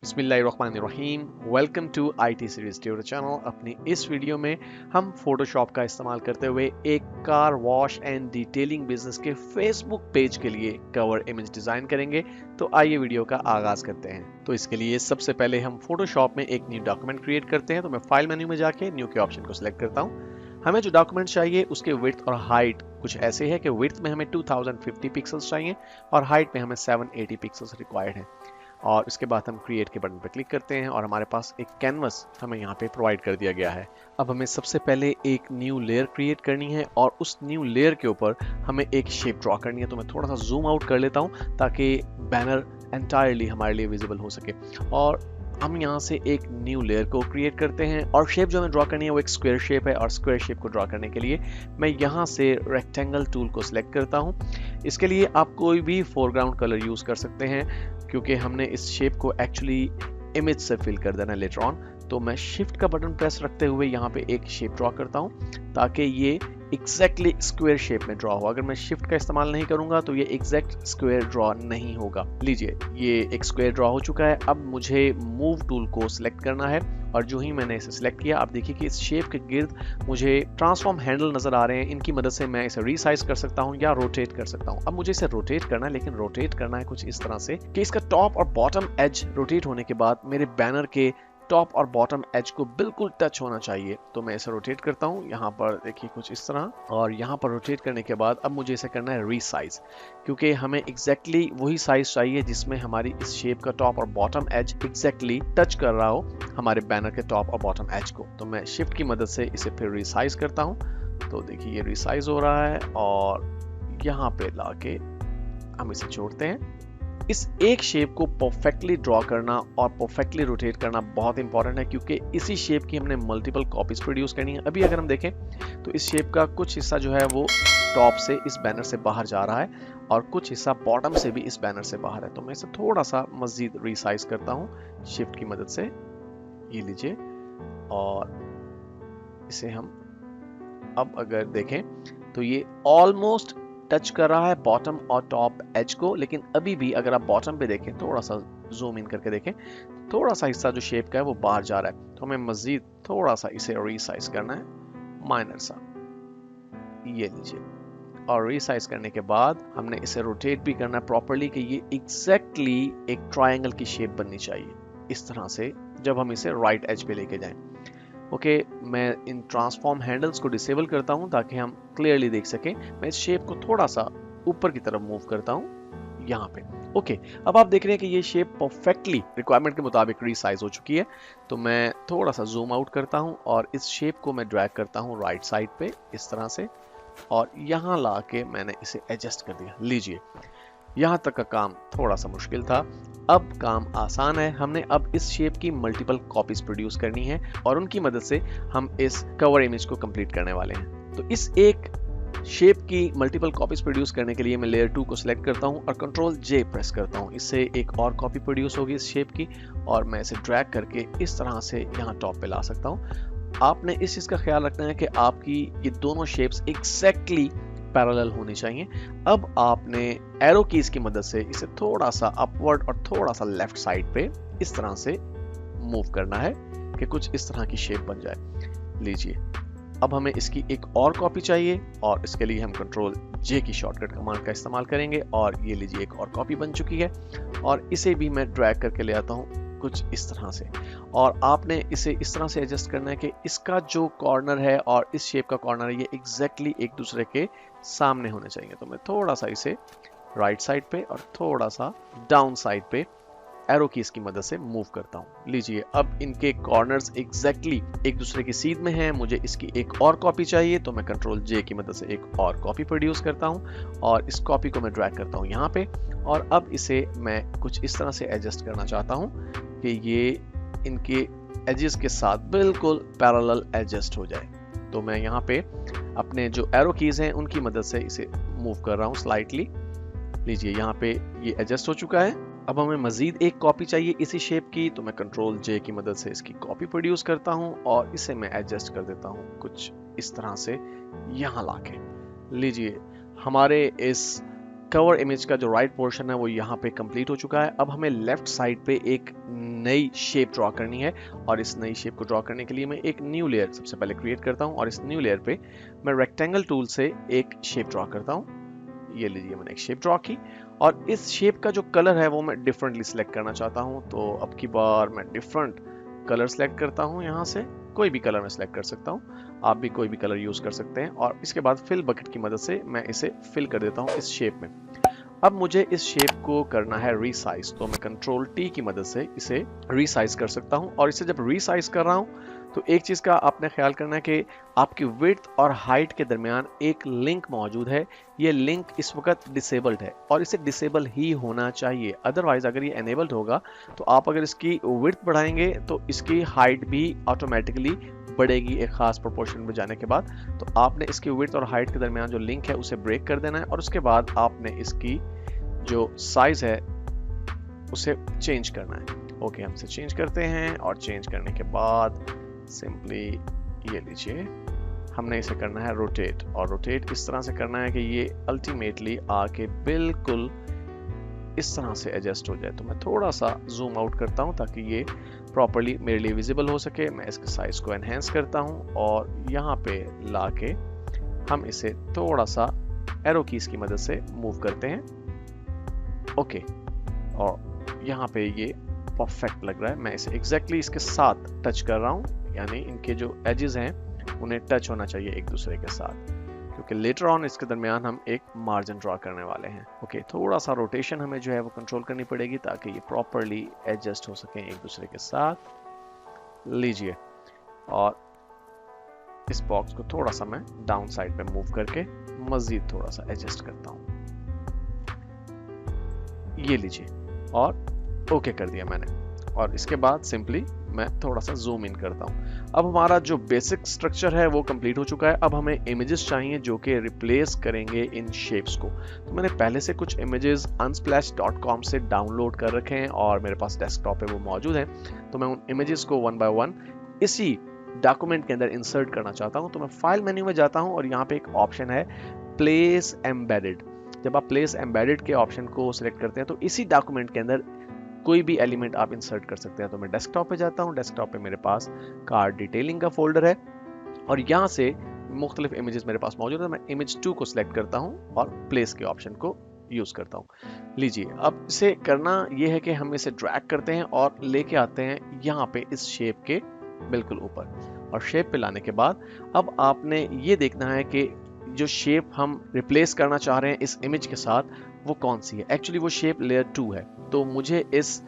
बिस्मिल्लाहिर्रहमानिर्रहीम। Welcome to IT series tutor channel. अपनी इस वीडियो में हम फोटोशॉप का इस्तेमाल करते हुए एक car wash and detailing business के फेसबुक पेज के लिए कवर इमेज डिजाइन करेंगे। तो आइए वीडियो का आगाज करते हैं। तो इसके लिए सबसे पहले हम फोटोशॉप में एक न्यू डॉक्यूमेंट क्रिएट करते हैं। तो मैं फाइल मेन्यू में जाके न्यू के ऑप्शन को सिलेक्ट करता हूँ। हमें जो डॉक्यूमेंट चाहिए उसके विड्थ और हाइट कुछ ऐसे है कि विड्थ में हमें 2050 पिक्सल्स चाहिए और हाइट में हमें 780 पिक्सल्स रिक्वायर्ड है। और इसके बाद हम क्रिएट के बटन पर क्लिक करते हैं और हमारे पास एक कैनवस हमें यहाँ पे प्रोवाइड कर दिया गया है। अब हमें सबसे पहले एक न्यू लेयर क्रिएट करनी है और उस न्यू लेयर के ऊपर हमें एक शेप ड्रॉ करनी है। तो मैं थोड़ा सा जूम आउट कर लेता हूँ ताकि बैनर एंटायरली हमारे लिए विजिबल हो सके। और हम यहाँ से एक न्यू लेयर को क्रिएट करते हैं और शेप जो हमें ड्रॉ करनी है वो एक स्क्वायर शेप है। और स्क्वायर शेप को ड्रॉ करने के लिए मैं यहाँ से रेक्टेंगल टूल को सिलेक्ट करता हूँ। इसके लिए आप कोई भी फोरग्राउंड कलर यूज कर सकते हैं क्योंकि हमने इस शेप को एक्चुअली इमेज से फिल कर देना लेटर ऑन। तो मैं शिफ्ट का बटन प्रेस रखते हुए यहाँ पे एक शेप ड्रॉ करता हूँ ताकि ये एग्जैक्टली स्क्वायर शेप में ड्रॉ हो। अगर मैं शिफ्ट का इस्तेमाल नहीं करूंगा तो ये एग्जैक्ट स्क्वायर ड्रॉ नहीं होगा। लीजिए ये एक स्क्वायर ड्रॉ हो चुका है। अब मुझे मूव टूल को सिलेक्ट करना है और जो ही मैंने इसे सिलेक्ट किया आप देखिए कि इस शेप के गिर्द मुझे ट्रांसफॉर्म हैंडल नजर आ रहे हैं। इनकी मदद से मैं इसे रीसाइज कर सकता हूँ या रोटेट कर सकता हूँ। अब मुझे इसे रोटेट करना है, लेकिन रोटेट करना है कुछ इस तरह से कि इसका टॉप और बॉटम एज रोटेट होने के बाद मेरे बैनर के टॉप और बॉटम एज को बिल्कुल टच होना चाहिए। तो मैं इसे रोटेट करता हूँ यहाँ पर देखिए कुछ इस तरह। और यहाँ पर रोटेट करने के बाद अब मुझे इसे करना है रीसाइज, क्योंकि हमें एग्जैक्टली वही साइज चाहिए जिसमें हमारी इस शेप का टॉप और बॉटम एज एग्जैक्टली टच कर रहा हो हमारे बैनर के टॉप और बॉटम एज को। तो मैं शिफ्ट की मदद से इसे फिर रीसाइज करता हूँ। तो देखिए ये रीसाइज हो रहा है और यहाँ पे लाके हम इसे जोड़ते हैं। इस एक शेप को परफेक्टली ड्रॉ करना और परफेक्टली रोटेट करना बहुत इंपॉर्टेंट है, क्योंकि इसी शेप की हमने मल्टीपल कॉपीज प्रोड्यूस करनी है। अभी अगर हम देखें तो इस शेप का कुछ हिस्सा जो है वो टॉप से इस बैनर से बाहर जा रहा है और कुछ हिस्सा बॉटम से भी इस बैनर से बाहर है। तो मैं इसे थोड़ा सा मजीद रीसाइज करता हूँ शिफ्ट की मदद से। ये लीजिए और इसे हम अब अगर देखें तो ये ऑलमोस्ट टच कर रहा है बॉटम और टॉप एज को। लेकिन अभी भी अगर आप बॉटम पे देखें, थोड़ा सा जूम इन करके देखें, थोड़ा सा हिस्सा जो शेप का है वो बाहर जा रहा है। तो हमें मजीद थोड़ा सा इसे रीसाइज करना है, माइनर सा। ये लीजिए, और रीसाइज करने के बाद हमने इसे रोटेट भी करना है प्रॉपर्ली कि ये एग्जैक्टली एक ट्रायंगल की शेप बननी चाहिए इस तरह से जब हम इसे राइट एज पे लेके जाएं। ओके, मैं इन ट्रांसफॉर्म हैंडल्स को डिसेबल करता हूं ताकि हम क्लियरली देख सकें। मैं इस शेप को थोड़ा सा ऊपर की तरफ मूव करता हूं यहाँ पे। ओके, अब आप देख रहे हैं कि ये शेप परफेक्टली रिक्वायरमेंट के मुताबिक रीसाइज हो चुकी है। तो मैं थोड़ा सा जूम आउट करता हूं और इस शेप को मैं ड्रैग करता हूं राइट साइड पे इस तरह से और यहाँ ला के मैंने इसे एडजस्ट कर दिया। लीजिए, यहाँ तक का काम थोड़ा सा मुश्किल था, अब काम आसान है। हमने अब इस शेप की मल्टीपल कॉपीज प्रोड्यूस करनी है और उनकी मदद से हम इस कवर इमेज को कंप्लीट करने वाले हैं। तो इस एक शेप की मल्टीपल कॉपीज प्रोड्यूस करने के लिए मैं लेयर 2 को सिलेक्ट करता हूं और कंट्रोल J प्रेस करता हूं। इससे एक और कॉपी प्रोड्यूस होगी इस शेप की और मैं इसे ड्रैग करके इस तरह से यहाँ टॉप पे ला सकता हूँ। आपने इस चीज का ख्याल रखना है कि आपकी ये दोनों शेप्स एग्जैक्टली पैरेलल होनी चाहिए। अब आपने एरो कीज की मदद से इसे थोड़ा सा अपवर्ड और थोड़ा सा लेफ्ट साइड पे इस तरह से मूव करना है कि कुछ इस तरह की शेप बन जाए। लीजिए, अब हमें इसकी एक और कॉपी चाहिए और इसके लिए हम कंट्रोल J की शॉर्टकट कमांड का इस्तेमाल करेंगे और ये लीजिए एक और कॉपी बन चुकी है और इसे भी मैं ड्रैग करके ले आता हूँ कुछ इस तरह से। और आपने इसे इस तरह से एडजस्ट करना है कि इसका जो कॉर्नर है और इस शेप का कॉर्नर है ये एग्जैक्टली एक दूसरे के सामने होने चाहिए। तो मैं थोड़ा सा इसे राइट साइड पे और थोड़ा सा डाउन साइड पे एरो कीज की मदद से मूव करता हूँ। लीजिए, अब इनके कॉर्नर्स एग्जैक्टली एक दूसरे की सीध में हैं। मुझे इसकी एक और कॉपी चाहिए तो मैं कंट्रोल J की मदद से एक और कॉपी प्रोड्यूस करता हूँ और इस कॉपी को मैं ड्रैग करता हूँ यहाँ पे। और अब इसे मैं कुछ इस तरह से एडजस्ट करना चाहता हूँ कि ये इनके एजेस के साथ बिल्कुल पैरेलल एडजस्ट हो जाए। तो मैं यहाँ पे अपने जो एरो कीज हैं उनकी मदद से इसे मूव कर रहा हूँ स्लाइटली। लीजिए, यहाँ पे ये एडजस्ट हो चुका है। अब हमें मजीद एक कॉपी चाहिए इसी शेप की तो मैं कंट्रोल J की मदद से इसकी कॉपी प्रोड्यूस करता हूँ और इसे मैं एडजस्ट कर देता हूँ कुछ इस तरह से यहाँ लाके। लीजिए, हमारे इस कवर इमेज का जो राइट पोर्शन है वो यहाँ पे कंप्लीट हो चुका है। अब हमें लेफ्ट साइड पे एक नई शेप ड्रॉ करनी है, और इस नई शेप को ड्रॉ करने के लिए मैं एक न्यू लेयर सबसे पहले क्रिएट करता हूँ, और इस न्यू लेयर पे मैं रेक्टेंगल टूल से एक शेप ड्रॉ करता हूँ। ये लीजिए, मैंने एक शेप ड्रॉ की, और इस शेप का जो कलर है वो मैं डिफरेंटली सिलेक्ट करना चाहता हूँ। तो अब की बार मैं डिफरेंट कलर सेलेक्ट करता हूँ, यहाँ से कोई भी कलर मैं सेलेक्ट कर सकता हूँ, आप भी कोई भी कलर यूज कर सकते हैं। और इसके बाद फिल बकेट की मदद से मैं इसे फिल कर देता हूँ इस शेप में। अब मुझे इस शेप को करना है रीसाइज, तो मैं कंट्रोल टी की मदद से इसे रीसाइज कर सकता हूँ। और इसे जब रीसाइज कर रहा हूँ तो एक चीज का आपने ख्याल करना है कि आपकी विड्थ और हाइट के दरमियान एक लिंक मौजूद है। ये लिंक इस वक्त डिसेबल्ड है, और इसे डिसेबल ही होना चाहिए। अदरवाइज अगर ये एनेबल्ड होगा तो आप अगर इसकी विड्थ बढ़ाएंगे तो इसकी हाइट भी ऑटोमेटिकली बढ़ेगी एक खास प्रोपोर्शन में जाने के बाद। तो आपने इसकी विड्थ और हाइट के दरमियान जो लिंक है उसे ब्रेक कर देना है, और उसके बाद आपने इसकी जो साइज है उसे चेंज करना है। ओके, हम इसे चेंज करते हैं, और चेंज करने के बाद सिंपली ये लीजिए, हमने इसे करना है रोटेट, और रोटेट इस तरह से करना है कि ये अल्टीमेटली आके बिल्कुल इस तरह से एडजस्ट हो जाए। तो मैं थोड़ा सा जूम आउट करता हूं ताकि ये प्रॉपर्ली मेरे लिए विजिबल हो सके। मैं इसके साइज को एनहेंस करता हूं, और यहाँ पे लाके हम इसे थोड़ा सा एरो कीज की मदद से मूव करते हैं। ओके, और यहाँ पे ये परफेक्ट लग रहा है। मैं इसे एग्जैक्टली इसके साथ टच कर रहा हूँ, यानी इनके जो एजेस हैं उन्हें टच होना चाहिए एक दूसरे के साथ, क्योंकि लेटर ऑन इसके दरमियान हम एक मार्जिन ड्रॉ करने वाले हैं। ओके, थोड़ा सा रोटेशन हमें जो है वो कंट्रोल करनी पड़ेगी ताकि ये प्रॉपरली एडजस्ट हो सके एक दूसरे के साथ। लीजिए, और इस बॉक्स को थोड़ा सा मैं डाउन साइड पे मूव करके मजीद थोड़ा सा एडजस्ट करता हूँ। ये लीजिए, और ओके कर दिया मैंने। और इसके बाद सिंपली मैं थोड़ा सा जूम इन करता हूँ। अब हमारा जो बेसिक स्ट्रक्चर है वो कंप्लीट हो चुका है। अब हमें इमेजेस चाहिए जो कि रिप्लेस करेंगे इन शेप्स को। तो मैंने पहले से कुछ इमेजेस unsplash.com से डाउनलोड कर रखे हैं, और मेरे पास डेस्कटॉप पे वो मौजूद हैं। तो मैं उन इमेजेस को वन बाय वन इसी डॉक्यूमेंट के अंदर इंसर्ट करना चाहता हूँ। तो मैं फाइल मेन्यू में जाता हूँ, और यहाँ पे एक ऑप्शन है प्लेस एम्बेडेड। जब आप प्लेस एम्बेडेड के ऑप्शन को सिलेक्ट करते हैं तो इसी डॉक्यूमेंट के अंदर कोई भी एलिमेंट आप इंसर्ट कर सकते हैं। तो मैं डेस्कटॉप पे जाता हूँ, डेस्कटॉप पे मेरे पास कार डिटेलिंग का फोल्डर है, और यहाँ से मुख्तलिफ इमेजेस मेरे पास मौजूद है। मैं इमेज 2 को सिलेक्ट करता हूँ और प्लेस के ऑप्शन को यूज करता हूँ। लीजिए, अब इसे करना यह है कि हम इसे ड्रैग करते हैं और लेके आते हैं यहाँ पे इस शेप के बिल्कुल ऊपर, और शेप पे लाने के बाद अब आपने ये देखना है कि जो शेप हम रिप्लेस करना चाह रहे हैं इस इमेज के साथ वो कौन सी है। एक्चुअली वो शेप लेयर 2 है, तो मुझे इस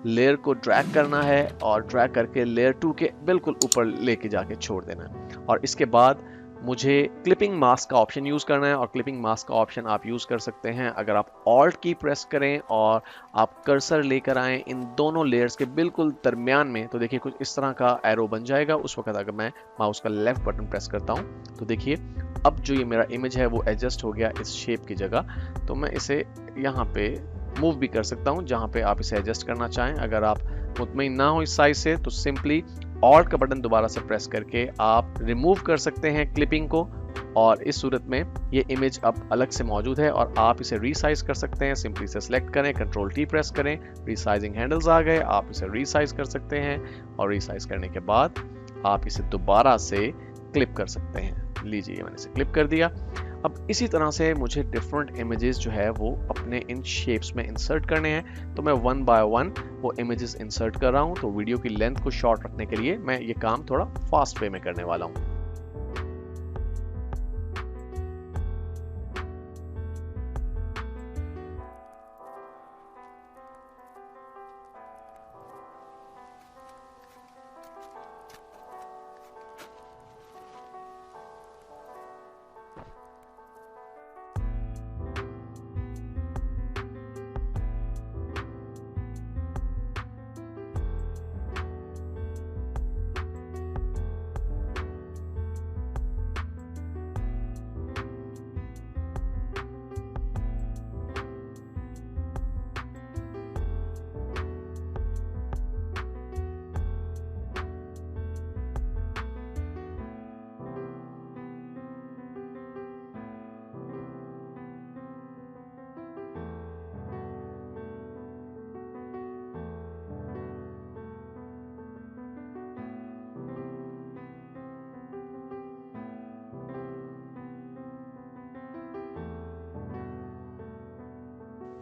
लेयर को ड्रैग करना है, और ड्रैग करके लेयर 2 के बिल्कुल ऊपर लेके जाके छोड़ देना है। और इसके बाद मुझे क्लिपिंग मास्क का ऑप्शन यूज करना है, और क्लिपिंग मास्क का ऑप्शन आप यूज कर सकते हैं अगर आप ऑल्ट की प्रेस करें और आप कर्सर लेकर आए इन दोनों लेयर्स के बिल्कुल दरमियान में, तो देखिए कुछ इस तरह का एरो बन जाएगा। उस वक्त अगर मैं माउस का लेफ्ट बटन प्रेस करता हूं तो देखिए अब जो ये मेरा इमेज है वो एडजस्ट हो गया इस शेप की जगह। तो मैं इसे यहाँ पे मूव भी कर सकता हूँ जहाँ पे आप इसे एडजस्ट करना चाहें। अगर आप मुतमईन ना हो इस साइज से तो सिंपली ऑल्ट का बटन दोबारा से प्रेस करके आप रिमूव कर सकते हैं क्लिपिंग को, और इस सूरत में ये इमेज अब अलग से मौजूद है और आप इसे रीसाइज कर सकते हैं। सिंपली इसे सिलेक्ट करें, कंट्रोल टी प्रेस करें, रीसाइजिंग हैंडल्स आ गए, आप इसे रीसाइज कर सकते हैं, और रीसाइज करने के बाद आप इसे दोबारा से क्लिप कर सकते हैं। लीजिए, मैंने इसे क्लिप कर दिया। अब इसी तरह से मुझे डिफरेंट इमेजेस जो है वो अपने इन शेप्स में इंसर्ट करने हैं। तो मैं वन बाय वन वो इमेजेस इंसर्ट कर रहा हूं। तो वीडियो की लेंथ को शॉर्ट रखने के लिए मैं ये काम थोड़ा फास्ट वे में करने वाला हूं।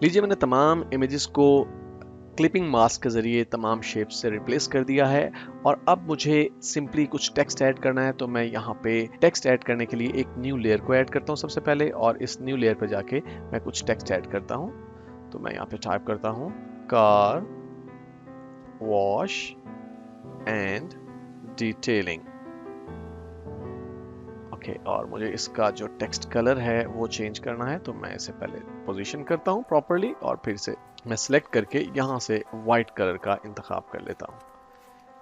लीजिए मैंने तमाम इमेजेस को क्लिपिंग मास्क के ज़रिए तमाम शेप्स से रिप्लेस कर दिया है और अब मुझे सिंपली कुछ टेक्स्ट ऐड करना है। तो मैं यहाँ पे टेक्स्ट ऐड करने के लिए एक न्यू लेयर को ऐड करता हूँ सबसे पहले, और इस न्यू लेयर पे जाके मैं कुछ टेक्स्ट ऐड करता हूँ। तो मैं यहाँ पे टाइप करता हूँ car wash and detailing. Okay, और मुझे इसका जो टेक्स्ट कलर है वो चेंज करना है। तो मैं इसे पहले पोजीशन करता हूँ प्रॉपरली और फिर से मैं सिलेक्ट करके यहाँ से वाइट कलर का इंतखाब कर लेता हूँ।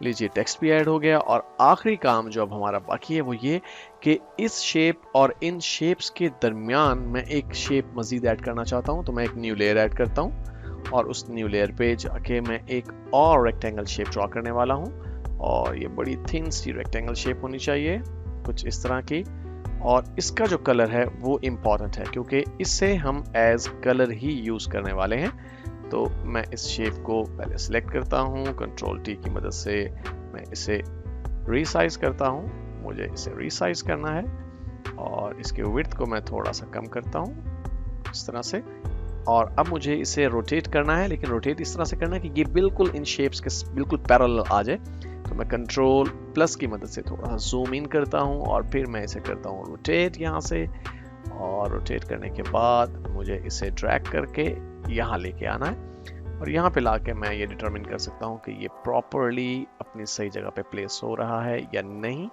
लीजिए टेक्स्ट भी ऐड हो गया। और आखिरी काम जो अब हमारा बाकी है वो ये कि इस शेप और इन शेप्स के दरमियान मैं एक शेप मजीद ऐड करना चाहता हूँ। तो मैं एक न्यू लेयर ऐड करता हूँ और उस न्यू लेयर पे जाके मैं एक और रेक्टेंगल शेप ड्रॉ करने वाला हूँ। और ये बड़ी थिन सी रेक्टेंगल शेप होनी चाहिए, कुछ इस तरह की। और इसका जो कलर है वो इम्पॉर्टेंट है क्योंकि इससे हम एज कलर ही यूज़ करने वाले हैं। तो मैं इस शेप को पहले सिलेक्ट करता हूँ, कंट्रोल टी की मदद से मैं इसे रीसाइज करता हूँ। मुझे इसे रीसाइज करना है और इसके विड्थ को मैं थोड़ा सा कम करता हूँ इस तरह से। और अब मुझे इसे रोटेट करना है, लेकिन रोटेट इस तरह से करना है कि ये बिल्कुल इन शेप्स के बिल्कुल पैरेलल आ जाए। तो मैं कंट्रोल प्लस की मदद से थोड़ा सा जूम इन करता हूँ और फिर मैं इसे करता हूँ रोटेट यहाँ से। और रोटेट करने के बाद मुझे इसे ड्रैग करके यहाँ लेके आना है और यहाँ पे लाके मैं ये डिटरमिन कर सकता हूँ कि ये प्रॉपरली अपनी सही जगह पे प्लेस हो रहा है या नहीं।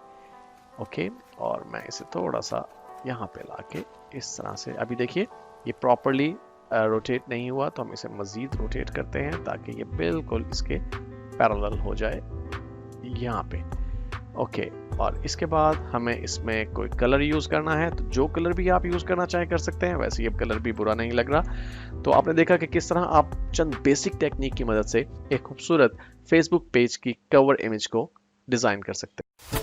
ओके, और मैं इसे थोड़ा सा यहाँ पे लाके इस तरह से, अभी देखिए ये प्रॉपरली रोटेट नहीं हुआ, तो हम इसे मजीद रोटेट करते हैं ताकि ये बिल्कुल इसके पैरेलल हो जाए यहाँ पे। ओके, और इसके बाद हमें इसमें कोई कलर यूज़ करना है। तो जो कलर भी आप यूज़ करना चाहें कर सकते हैं, वैसे ये कलर भी बुरा नहीं लग रहा। तो आपने देखा कि किस तरह आप चंद बेसिक टेक्निक की मदद से एक खूबसूरत फेसबुक पेज की कवर इमेज को डिज़ाइन कर सकते हैं।